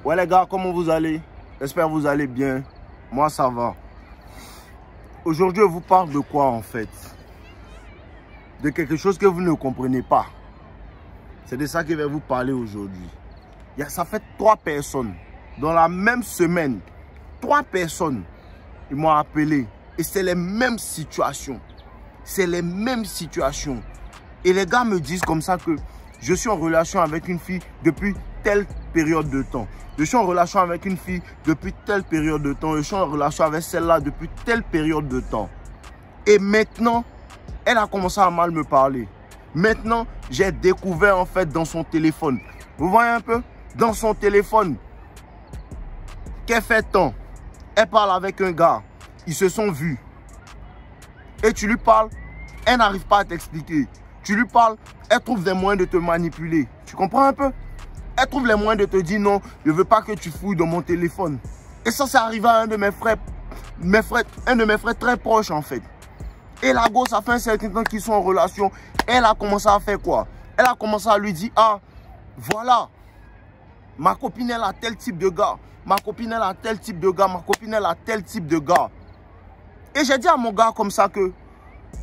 Ouais les gars, comment vous allez? J'espère que vous allez bien. Moi ça va. Aujourd'hui je vous parle de quoi en fait? De quelque chose que vous ne comprenez pas. C'est de ça que je vais vous parler aujourd'hui. Ça fait 3 personnes dans la même semaine. 3 personnes, ils m'ont appelé. Et c'est les mêmes situations. C'est les mêmes situations. Et les gars me disent comme ça que je suis en relation avec une fille depuis telle période de temps. Je suis en relation avec une fille depuis telle période de temps. Je suis en relation avec celle-là depuis telle période de temps. Et maintenant, elle a commencé à mal me parler. Maintenant, j'ai découvert en fait dans son téléphone. Vous voyez un peu? Dans son téléphone. Qu'elle fait tant? Elle parle avec un gars. Ils se sont vus. Et tu lui parles, elle n'arrive pas à t'expliquer. Tu lui parles, elle trouve des moyens de te manipuler. Tu comprends un peu? Elle trouve les moyens de te dire non, je ne veux pas que tu fouilles dans mon téléphone. Et ça, c'est arrivé à un de mes frères, un de mes frères très proches en fait. Et la gosse, ça fait un certain temps qu'ils sont en relation. Elle a commencé à faire quoi? Elle a commencé à lui dire, ah, voilà, ma copine, elle a tel type de gars. Ma copine, elle a tel type de gars. Ma copine, elle a tel type de gars. Et j'ai dit à mon gars comme ça que,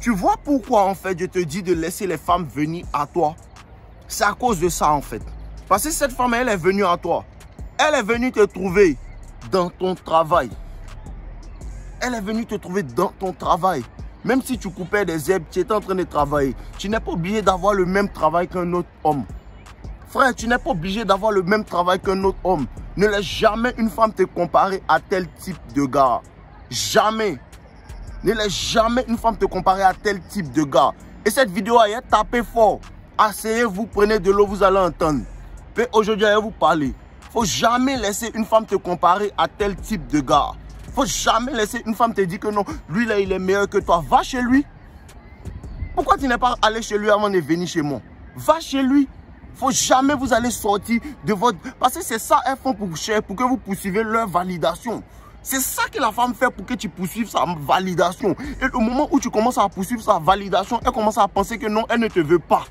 tu vois pourquoi en fait je te dis de laisser les femmes venir à toi? C'est à cause de ça en fait. Parce que cette femme, elle est venue à toi. Elle est venue te trouver dans ton travail. Elle est venue te trouver dans ton travail. Même si tu coupais des herbes, tu étais en train de travailler. Tu n'es pas obligé d'avoir le même travail qu'un autre homme. Frère, tu n'es pas obligé d'avoir le même travail qu'un autre homme. Ne laisse jamais une femme te comparer à tel type de gars. Jamais. Ne laisse jamais une femme te comparer à tel type de gars. Et cette vidéo, elle est tapée fort. Asseyez-vous, prenez de l'eau, vous allez entendre. Puis aujourd'hui, je vais vous parler. Il ne faut jamais laisser une femme te comparer à tel type de gars. Il ne faut jamais laisser une femme te dire que non, lui là, il est meilleur que toi. Va chez lui. Pourquoi tu n'es pas allé chez lui avant de venir chez moi? Va chez lui. Il ne faut jamais vous aller sortir de votre... Parce que c'est ça elles font pour que vous poursuivez leur validation. C'est ça que la femme fait pour que tu poursuives sa validation. Et au moment où tu commences à poursuivre sa validation, elle commence à penser que non, elle ne te veut pas.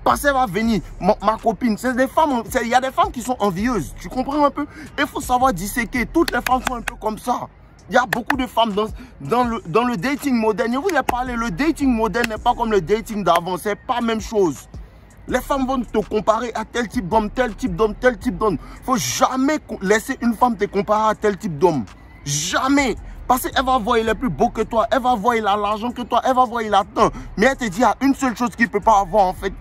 Parce qu'elle va venir, ma copine, c'est des femmes, il y a des femmes qui sont envieuses. Tu comprends un peu? Il faut savoir disséquer. Toutes les femmes sont un peu comme ça. Il y a beaucoup de femmes dans le dating moderne. Je vous ai parlé, le dating moderne n'est pas comme le dating d'avant. C'est pas la même chose. Les femmes vont te comparer à tel type d'homme, tel type d'homme, tel type d'homme. Il ne faut jamais laisser une femme te comparer à tel type d'homme. Jamais. Parce qu'elle va voir il est plus beau que toi. Elle va voir il a l'argent que toi. Elle va voir il a tant. Mais elle te dit, il y a une seule chose qu'il ne peut pas avoir en fait.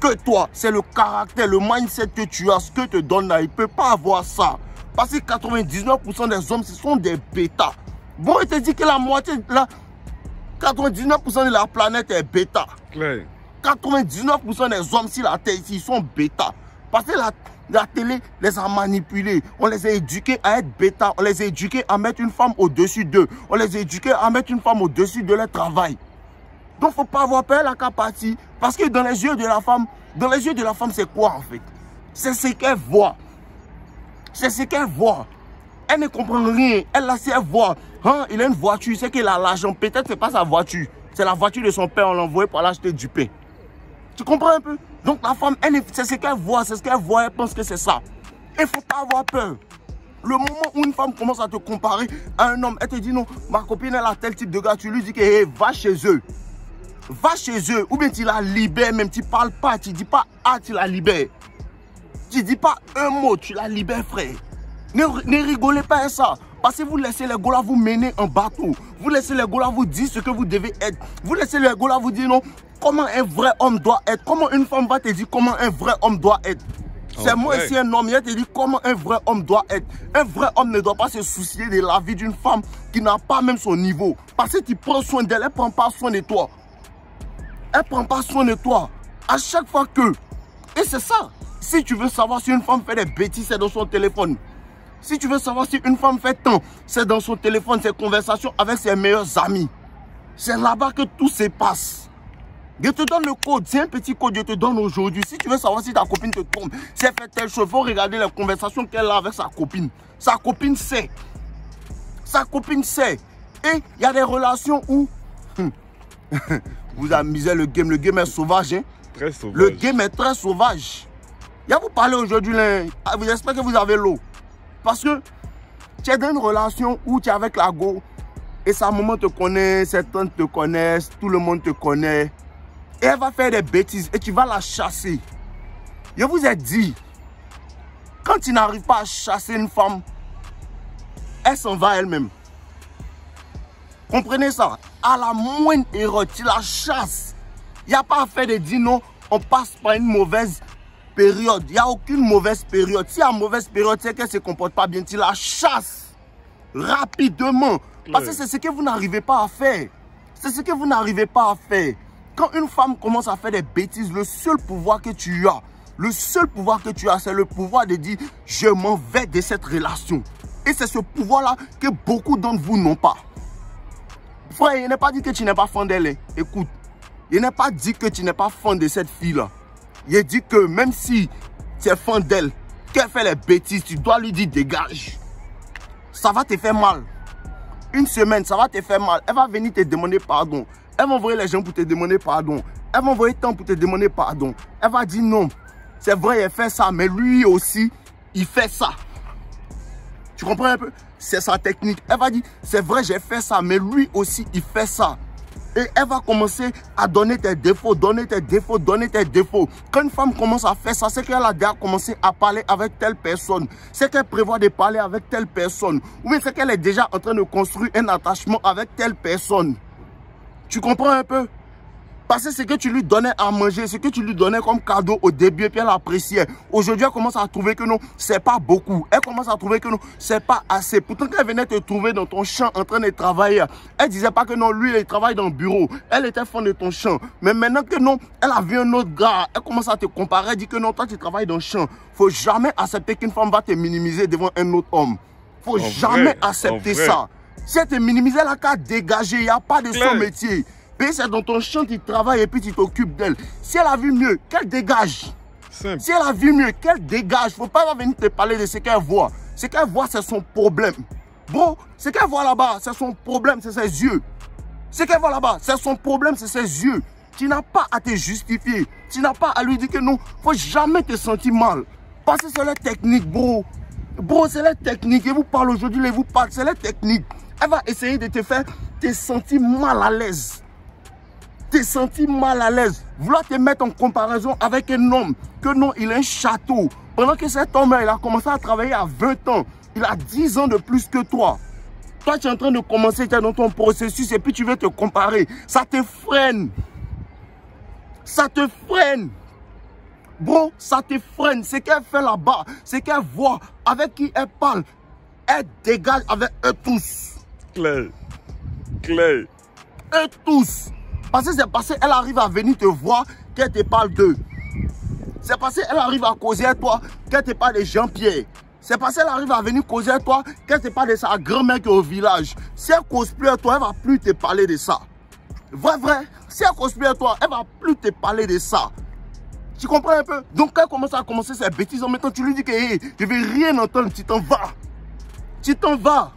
Que toi, c'est le caractère, le mindset que tu as, ce que te donne là. Il ne peut pas avoir ça. Parce que 99% des hommes, ce sont des bêtas. Bon, il te dit que la moitié, 99% de la planète est bêta. Claire. 99% des hommes sur la terre ici sont bêta. Parce que la télé les a manipulés. On les a éduqués à être bêta. On les a éduqués à mettre une femme au-dessus d'eux. On les a éduqués à mettre une femme au-dessus de leur travail. Donc, il ne faut pas avoir peur la capacité. Parce que dans les yeux de la femme, c'est quoi en fait? C'est ce qu'elle voit. C'est ce qu'elle voit. Elle ne comprend rien. Elle, là, si elle voit, hein, il a une voiture, c'est qu'il a l'argent. Peut-être que ce n'est pas sa voiture. C'est la voiture de son père, on l'a envoyé pour l'acheter du pain. Tu comprends un peu? Donc, la femme, c'est ce qu'elle voit. C'est ce qu'elle voit. Elle pense que c'est ça. Il ne faut pas avoir peur. Le moment où une femme commence à te comparer à un homme, elle te dit non, ma copine, elle a tel type de gars. Tu lui dis que hey, va chez eux. Va chez eux, ou bien tu la libères même, tu ne parles pas, tu ne dis pas ah tu la libères. Tu ne dis pas un mot, tu la libères frère. Ne rigolez pas à ça. Parce que vous laissez les gars là vous mener en bateau. Vous laissez les gars là vous dire ce que vous devez être. Vous laissez les gars là vous dire non, comment un vrai homme doit être. Comment une femme va te dire comment un vrai homme doit être. C'est moi ici un homme, il te dit comment un vrai homme doit être. Un vrai homme ne doit pas se soucier de la vie d'une femme qui n'a pas même son niveau. Parce que tu prends soin d'elle, elle ne prend pas soin de toi. Elle ne prend pas soin de toi. À chaque fois que... Et c'est ça. Si tu veux savoir si une femme fait des bêtises, c'est dans son téléphone. Si tu veux savoir si une femme fait tant, c'est dans son téléphone, ses conversations avec ses meilleurs amis. C'est là-bas que tout se passe. Je te donne le code. C'est un petit code que je te donne aujourd'hui. Si tu veux savoir si ta copine te trompe, si elle fait telle chose, il faut regarder les conversations qu'elle a avec sa copine. Sa copine sait. Sa copine sait. Et il y a des relations où... Vous amusez le game est sauvage. Hein? Très sauvage. Le game est très sauvage. Il vous parler aujourd'hui, j'espère que vous avez l'eau. Parce que tu es dans une relation où tu es avec la go et sa maman te connaît, ses tantes te connaissent, tout le monde te connaît. Et elle va faire des bêtises et tu vas la chasser. Je vous ai dit, quand tu n'arrives pas à chasser une femme, elle s'en va elle-même. Comprenez ça? À la moindre erreur, tu la chasses. Il n'y a pas à faire de dire non, on passe par une mauvaise période. Il n'y a aucune mauvaise période. Si il y a une mauvaise période, c'est qu'elle ne se comporte pas bien. Tu la chasses rapidement. Parce que c'est ce que vous n'arrivez pas à faire. C'est ce que vous n'arrivez pas à faire. Quand une femme commence à faire des bêtises, le seul pouvoir que tu as, c'est le pouvoir de dire « je m'en vais de cette relation ». Et c'est ce pouvoir-là que beaucoup d'entre vous n'ont pas. Frère, il n'est pas dit que tu n'es pas fan d'elle. Écoute, il n'est pas dit que tu n'es pas fan de cette fille-là. Il dit que même si tu es fan d'elle, qu'elle fait les bêtises, tu dois lui dire « dégage ». Ça va te faire mal. Une semaine, ça va te faire mal. Elle va venir te demander pardon. Elle va envoyer les gens pour te demander pardon. Elle va envoyer tant pour te demander pardon. Elle va dire non. C'est vrai, elle fait ça, mais lui aussi, il fait ça. Tu comprends un peu? C'est sa technique. Elle va dire, c'est vrai, j'ai fait ça, mais lui aussi, il fait ça. Et elle va commencer à donner tes défauts, donner tes défauts, donner tes défauts. Quand une femme commence à faire ça, c'est qu'elle a déjà commencé à parler avec telle personne. C'est qu'elle prévoit de parler avec telle personne. Ou bien c'est qu'elle est déjà en train de construire un attachement avec telle personne. Tu comprends un peu? Parce que ce que tu lui donnais à manger, ce que tu lui donnais comme cadeau au début, et puis elle appréciait. Aujourd'hui, elle commence à trouver que non, c'est pas beaucoup. Elle commence à trouver que non, c'est pas assez. Pourtant, quand elle venait te trouver dans ton champ en train de travailler, elle disait pas que non, lui, il travaille dans le bureau. Elle était fan de ton champ. Mais maintenant que non, elle a vu un autre gars, elle commence à te comparer, elle dit que non, toi, tu travailles dans le champ. Faut jamais accepter qu'une femme va te minimiser devant un autre homme. Faut jamais accepter ça. Si elle te minimise, elle a qu'à dégager. Il n'y a pas de son métier. Puis c'est dans ton champ, tu travailles et puis tu t'occupes d'elle. Si elle a vu mieux, qu'elle dégage. Simple. Si elle a vu mieux, qu'elle dégage. Il ne faut pas venir te parler de ce qu'elle voit. Ce qu'elle voit, c'est son problème. Bro, ce qu'elle voit là-bas, c'est son problème, c'est ses yeux. Ce qu'elle voit là-bas, c'est son problème, c'est ses yeux. Tu n'as pas à te justifier. Tu n'as pas à lui dire que non. Il ne faut jamais te sentir mal. Parce que c'est la technique, bro. Bro, c'est la technique. Et vous parle aujourd'hui, et vous parle, c'est la technique. Elle va essayer de te faire te sentir mal à l'aise. Te sentir mal à l'aise, vouloir te mettre en comparaison avec un homme, que non, il a un château. Pendant que cet homme-là, il a commencé à travailler à 20 ans, il a 10 ans de plus que toi. Toi, tu es en train de commencer, tu es dans ton processus et puis tu veux te comparer. Ça te freine. Ça te freine. Bro, ça te freine. Ce qu'elle fait là-bas, ce qu'elle voit, avec qui elle parle, elle dégage avec eux tous. Clair. Eux tous. Parce que c'est parce qu'elle arrive à venir te voir qu'elle te parle d'eux. C'est parce qu'elle arrive à causer à toi qu'elle te parle de Jean-Pierre. C'est parce qu'elle arrive à venir causer à toi qu'elle te parle de sa grand-mère qui est au village. Si elle cause plus à toi, elle ne va plus te parler de ça. Vrai. Si elle cause plus à toi, elle ne va plus te parler de ça. Tu comprends un peu? Donc quand elle commence à commencer ses bêtises, en même temps, tu lui dis que hey, je ne vais rien entendre, tu t'en vas. Tu t'en vas.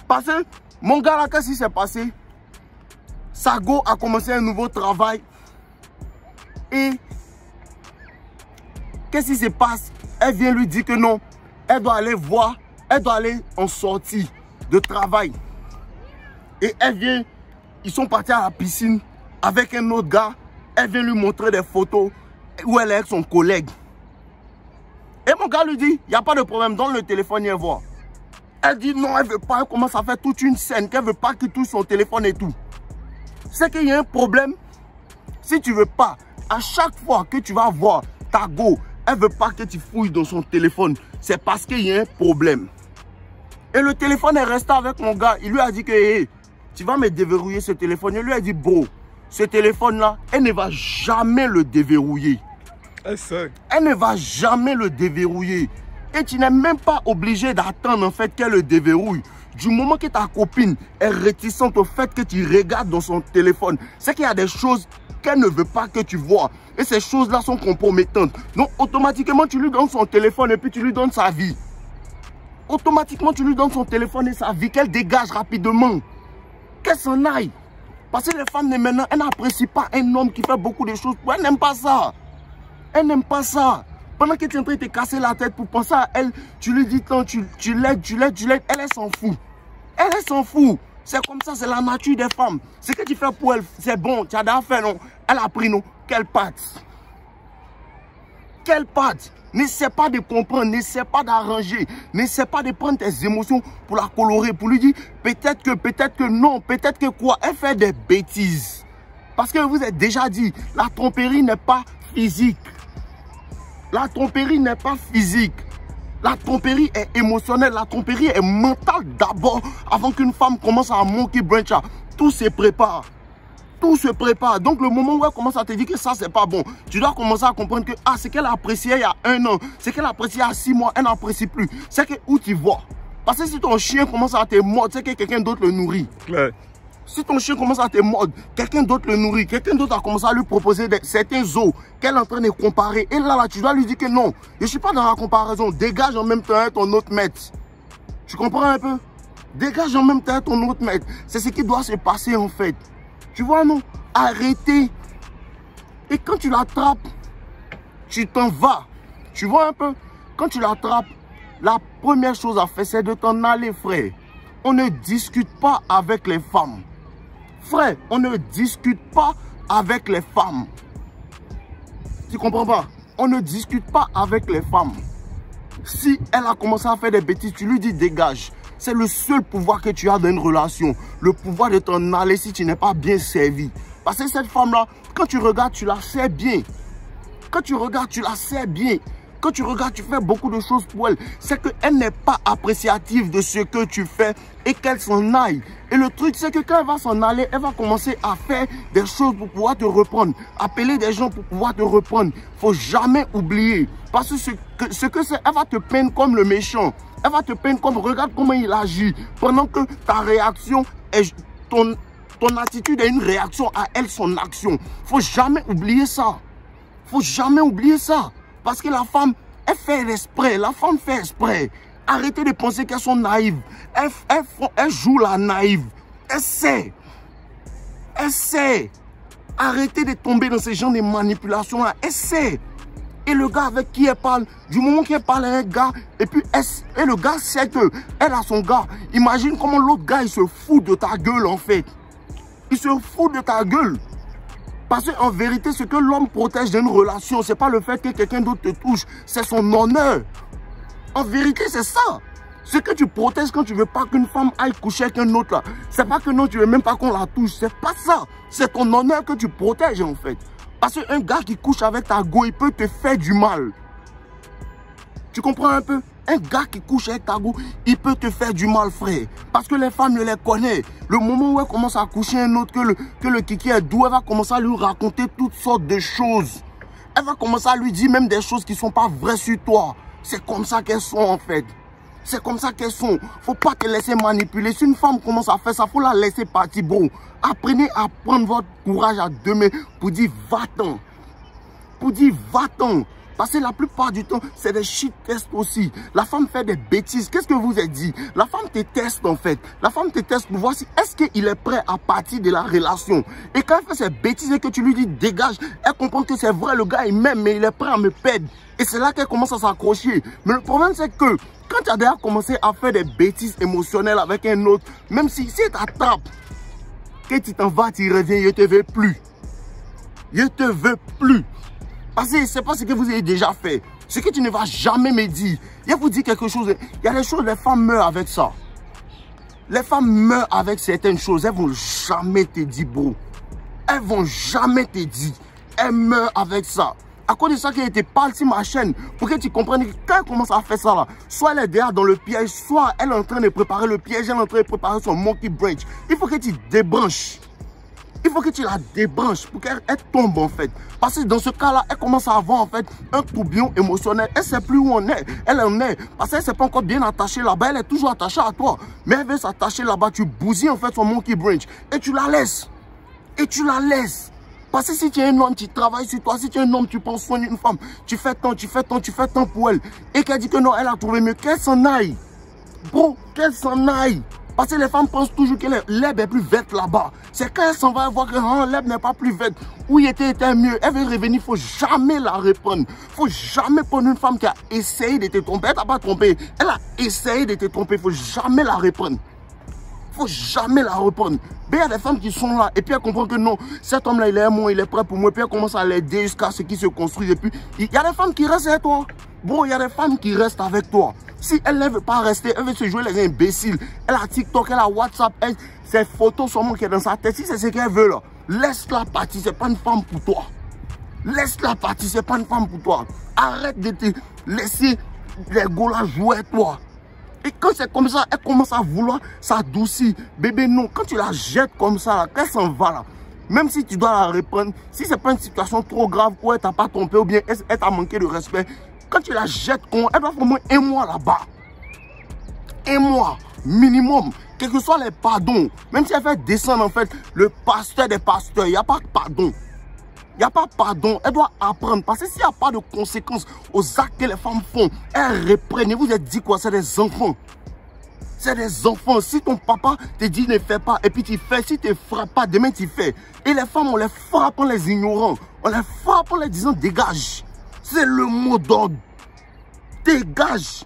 Parce que mon gars là, qu'est-ce qui s'est passé? Sago a commencé un nouveau travail. Et qu'est-ce qui se passe? Elle vient lui dire que non. Elle doit aller voir. Elle doit aller en sortie de travail. Et elle vient. Ils sont partis à la piscine avec un autre gars. Elle vient lui montrer des photos où elle est avec son collègue. Et mon gars lui dit, il n'y a pas de problème. Donne le téléphone et voir. Elle dit non, elle ne veut pas. Elle commence à faire toute une scène. Qu'elle ne veut pas qu'il touche son téléphone et tout. C'est qu'il y a un problème. Si tu ne veux pas, à chaque fois que tu vas voir ta go, elle ne veut pas que tu fouilles dans son téléphone. C'est parce qu'il y a un problème. Et le téléphone est resté avec mon gars. Il lui a dit que hey, tu vas me déverrouiller ce téléphone. Il lui a dit bro, ce téléphone-là, elle ne va jamais le déverrouiller. Elle ne va jamais le déverrouiller. Et tu n'es même pas obligé d'attendre en fait qu'elle le déverrouille. Du moment que ta copine est réticente au fait que tu regardes dans son téléphone, c'est qu'il y a des choses qu'elle ne veut pas que tu vois. Et ces choses-là sont compromettantes. Donc automatiquement, tu lui donnes son téléphone et puis tu lui donnes sa vie. Automatiquement, tu lui donnes son téléphone et sa vie, qu'elle dégage rapidement. Qu'elle s'en aille. Parce que les femmes de maintenant, elles n'apprécient pas un homme qui fait beaucoup de choses. Elle n'aime pas ça. Elle n'aime pas ça. Pendant que tu es en train de te casser la tête pour penser à elle, tu lui dis tant, tu l'aides, elle s'en fout. Elle s'en fout. C'est comme ça, c'est la nature des femmes. Ce que tu fais pour elle, c'est bon, tu as déjà fait, non? Elle a pris, non? Quelle patte? Quelle patte? N'essaie pas de comprendre, n'essaie pas d'arranger, n'essaie pas de prendre tes émotions pour la colorer, pour lui dire peut-être que non, peut-être que quoi? Elle fait des bêtises. Parce que vous avez déjà dit, la tromperie n'est pas physique. La tromperie n'est pas physique. La tromperie est émotionnelle, la tromperie est mentale d'abord. Avant qu'une femme commence à monkey branch, tout se prépare. Tout se prépare. Donc le moment où elle commence à te dire que ça c'est pas bon, tu dois commencer à comprendre que ce qu'elle a apprécié il y a 1 an, ce qu'elle a apprécié il y a 6 mois, elle n'apprécie plus. C'est que où tu vois. Parce que si ton chien commence à te mordre, c'est que quelqu'un d'autre le nourrit. Ouais. Si ton chien commence à te mordre, quelqu'un d'autre le nourrit, quelqu'un d'autre a commencé à lui proposer certains os qu'elle est en train de comparer. Et là, tu dois lui dire que non, je ne suis pas dans la comparaison. Dégage en même temps ton autre maître. Tu comprends un peu? Dégage en même temps ton autre maître. C'est ce qui doit se passer en fait. Tu vois, non? Arrêtez. Et quand tu l'attrapes, tu t'en vas. Tu vois un peu? Quand tu l'attrapes, la première chose à faire, c'est de t'en aller, frère. On ne discute pas avec les femmes. Frère, on ne discute pas avec les femmes. Tu comprends pas? On ne discute pas avec les femmes. Si elle a commencé à faire des bêtises, tu lui dis dégage. C'est le seul pouvoir que tu as dans une relation. Le pouvoir de t'en aller si tu n'es pas bien servi. Parce que cette femme-là, quand tu regardes, tu la sais bien. Quand tu regardes, tu la sais bien. Quand tu regardes, tu fais beaucoup de choses pour elle. C'est qu'elle n'est pas appréciative de ce que tu fais et qu'elle s'en aille. Et le truc, c'est que quand elle va s'en aller, elle va commencer à faire des choses pour pouvoir te reprendre. Appeler des gens pour pouvoir te reprendre. Il ne faut jamais oublier. Parce que ce que c'est, elle va te peindre comme le méchant. Elle va te peindre comme, regarde comment il agit. Pendant que ta réaction, ton attitude est une réaction à elle, son action. Il ne faut jamais oublier ça. Il ne faut jamais oublier ça. Parce que la femme, elle fait exprès. La femme fait exprès. Arrêtez de penser qu'elles sont naïves. Elle joue la naïve. Elle sait. Elle sait. Arrêtez de tomber dans ce genre de manipulation-là. Elle sait. Et le gars avec qui elle parle, du moment qu'elle parle à un gars, et puis le gars sait qu'elle a son gars. Imagine comment l'autre gars, il se fout de ta gueule en fait. Il se fout de ta gueule. Parce qu'en vérité, ce que l'homme protège d'une relation, ce n'est pas le fait que quelqu'un d'autre te touche, c'est son honneur. En vérité, c'est ça. Ce que tu protèges quand tu ne veux pas qu'une femme aille coucher avec un autre, ce n'est pas que non, tu ne veux même pas qu'on la touche. C'est pas ça. C'est ton honneur que tu protèges en fait. Parce qu'un gars qui couche avec ta go, il peut te faire du mal. Tu comprends un peu? Un gars qui couche avec ta go, il peut te faire du mal, frère. Parce que les femmes, je les connais. Le moment où elle commence à coucher un autre, que le kiki est doux, elle va commencer à lui raconter toutes sortes de choses. Elle va commencer à lui dire même des choses qui ne sont pas vraies sur toi. C'est comme ça qu'elles sont en fait. C'est comme ça qu'elles sont. Faut pas te laisser manipuler. Si une femme commence à faire ça, faut la laisser partir, bro. Apprenez à prendre votre courage à deux mains pour dire va-t'en. Pour dire va-t'en. Parce que la plupart du temps, c'est des shit tests aussi. La femme fait des bêtises. Qu'est-ce que vous avez dit? La femme te teste en fait. La femme te teste pour voir si est-ce qu'il est prêt à partir de la relation. Et quand elle fait ces bêtises et que tu lui dis dégage, elle comprend que c'est vrai, le gars il m'aime, mais il est prêt à me perdre. Et c'est là qu'elle commence à s'accrocher. Mais le problème c'est que quand tu as déjà commencé à faire des bêtises émotionnelles avec un autre, même si elle t'attrape, que tu t'en vas, tu reviens, je ne te veux plus. Je ne te veux plus. Parce que c'est pas ce que vous avez déjà fait. Ce que tu ne vas jamais me dire. Je vous dis quelque chose. Il y a des choses, les femmes meurent avec ça. Les femmes meurent avec certaines choses. Elles vont jamais te dire, bro. Elles vont jamais te dire. Elles meurent avec ça. À cause de ça qu'elle te parle sur ma chaîne. Pour que tu comprennes que quand elle commence à faire ça là, soit elle est derrière dans le piège, soit elle est en train de préparer le piège, elle est en train de préparer son monkey branch. Il faut que tu débranches. Il faut que tu la débranches pour qu'elle tombe en fait. Parce que dans ce cas-là, elle commence à avoir en fait un tourbillon émotionnel. Elle ne sait plus où on est. Elle en est. Parce qu'elle ne s'est pas encore bien attachée là-bas. Elle est toujours attachée à toi. Mais elle veut s'attacher là-bas. Tu bousilles en fait son monkey branch. Et tu la laisses. Et tu la laisses. Parce que si tu es un homme, tu travailles sur toi. Si tu es un homme, tu penses soigner une femme. Tu fais tant, tu fais tant, tu fais tant pour elle. Et qu'elle dit que non, elle a trouvé mieux. Qu'elle s'en aille. Bro, qu'elle s'en aille. Parce que les femmes pensent toujours que l'herbe est plus verte là-bas. C'est quand elle s'en va voir que l'herbe n'est pas plus verte. Où il était mieux. Elle veut revenir, il ne faut jamais la reprendre. Il ne faut jamais prendre une femme qui a essayé de te tromper. Elle ne t'a pas trompé. Elle a essayé de te tromper. Il ne faut jamais la reprendre. Il ne faut jamais la reprendre. Mais il y a des femmes qui sont là et puis elles comprennent que non, cet homme-là, il est aimant, il est prêt pour moi. Et puis elles commencent à l'aider jusqu'à ce qu'il se construise. Et puis, il y a des femmes qui restent avec toi. Bon, il y a des femmes qui restent avec toi. Si elle ne veut pas rester, elle veut se jouer les imbéciles. Elle a TikTok, elle a WhatsApp, ses photos sont qui est dans sa tête. Si c'est ce qu'elle veut là, laisse-la partir, c'est pas une femme pour toi. Laisse-la partir, c'est pas une femme pour toi. Arrête de te laisser les gars jouer avec toi. Et quand c'est comme ça, elle commence à vouloir s'adoucir. Bébé, non, quand tu la jettes comme ça, là, qu'elle s'en va là. Même si tu dois la reprendre, si c'est pas une situation trop grave où elle t'a pas trompé ou bien elle t'a manqué de respect, quand tu la jettes, elle doit faire au moins un mois là-bas. Un mois, minimum. Quels que soient les pardons. Même si elle fait descendre en fait le pasteur des pasteurs, il n'y a pas de pardon. Il n'y a pas de pardon. Elle doit apprendre. Parce que s'il n'y a pas de conséquences aux actes que les femmes font, elles reprennent. Vous êtes dit quoi? C'est des enfants. C'est des enfants. Si ton papa te dit ne fais pas et puis tu fais, si tu ne frappes pas, demain tu fais. Et les femmes, on les frappe en les ignorant. On les frappe en les disant dégage. C'est le mot d'ordre. Dégage.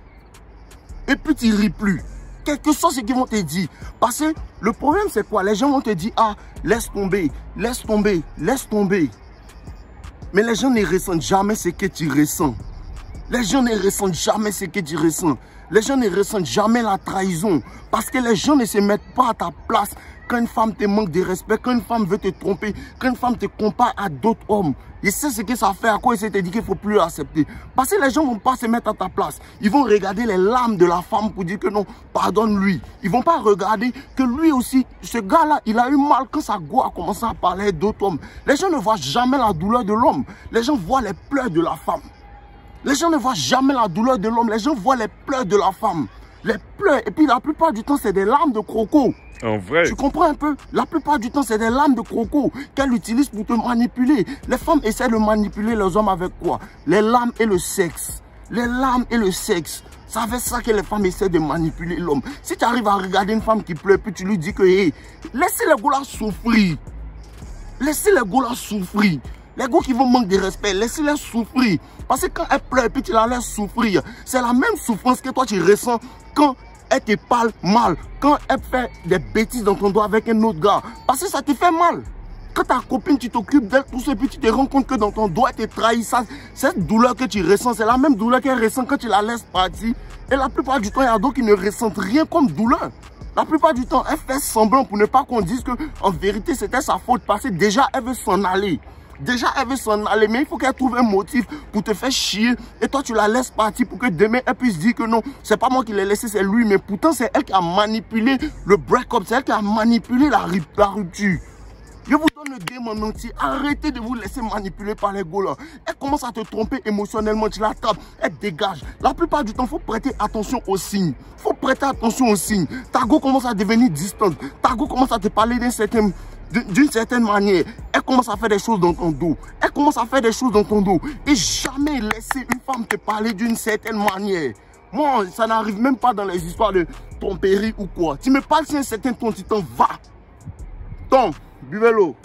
Et puis tu ne ris plus. Quel que soit ce qu'ils vont te dire. Parce que le problème c'est quoi? Les gens vont te dire, ah, laisse tomber, laisse tomber, laisse tomber. Mais les gens ne ressentent jamais ce que tu ressens. Les gens ne ressentent jamais ce que tu ressens. Les gens ne ressentent jamais la trahison. Parce que les gens ne se mettent pas à ta place. Quand une femme te manque de respect, quand une femme veut te tromper, quand une femme te compare à d'autres hommes, et c'est ce que ça fait, à quoi il s'est dit qu'il ne faut plus l'accepter. Parce que les gens ne vont pas se mettre à ta place. Ils vont regarder les larmes de la femme pour dire que non, pardonne-lui. Ils ne vont pas regarder que lui aussi, ce gars-là, il a eu mal quand sa go a commencé à parler d'autres hommes. Les gens ne voient jamais la douleur de l'homme. Les gens voient les pleurs de la femme. Les gens ne voient jamais la douleur de l'homme. Les gens voient les pleurs de la femme. Les pleurs. Et puis la plupart du temps, c'est des larmes de croco. En vrai. Tu comprends un peu? La plupart du temps, c'est des larmes de croco qu'elle utilise pour te manipuler. Les femmes essaient de manipuler les hommes avec quoi? Les larmes et le sexe. Les larmes et le sexe. C'est avec ça que les femmes essaient de manipuler l'homme. Si tu arrives à regarder une femme qui pleure, puis tu lui dis que hey, laissez les gars souffrir. Laissez les gars souffrir. Les gars qui vont manquer de respect, laissez-les souffrir. Parce que quand elle pleure, puis tu la laisses souffrir, c'est la même souffrance que toi tu ressens quand elle te parle mal, quand elle fait des bêtises dans ton dos avec un autre gars. Parce que ça te fait mal. Quand ta copine, tu t'occupes d'elle, tout ça, et puis tu te rends compte que dans ton dos, elle te trahit. Ça, cette douleur que tu ressens, c'est la même douleur qu'elle ressent quand tu la laisses partir. Et la plupart du temps, il y a d'autres qui ne ressentent rien comme douleur. La plupart du temps, elle fait semblant pour ne pas qu'on dise qu'en vérité, c'était sa faute. Parce que déjà, elle veut s'en aller. Déjà, elle veut s'en aller, mais il faut qu'elle trouve un motif pour te faire chier. Et toi, tu la laisses partir pour que demain, elle puisse dire que non, c'est pas moi qui l'ai laissé, c'est lui. Mais pourtant, c'est elle qui a manipulé le break-up. C'est elle qui a manipulé la rupture. Je vous donne le game en entier. Arrêtez de vous laisser manipuler par les gars là. Elle commence à te tromper émotionnellement. Tu l'attrapes, elle dégage. La plupart du temps, il faut prêter attention aux signes. Il faut prêter attention aux signes. Ta go commence à devenir distante. Ta go commence à te parler d'une certaine manière. Elle commence à faire des choses dans ton dos. Elle commence à faire des choses dans ton dos. Et jamais laisser une femme te parler d'une certaine manière. Moi, ça n'arrive même pas dans les histoires de tromperie ou quoi. Tu me parles sur un certain ton, tu t'en vas. Tom, buvez l'eau.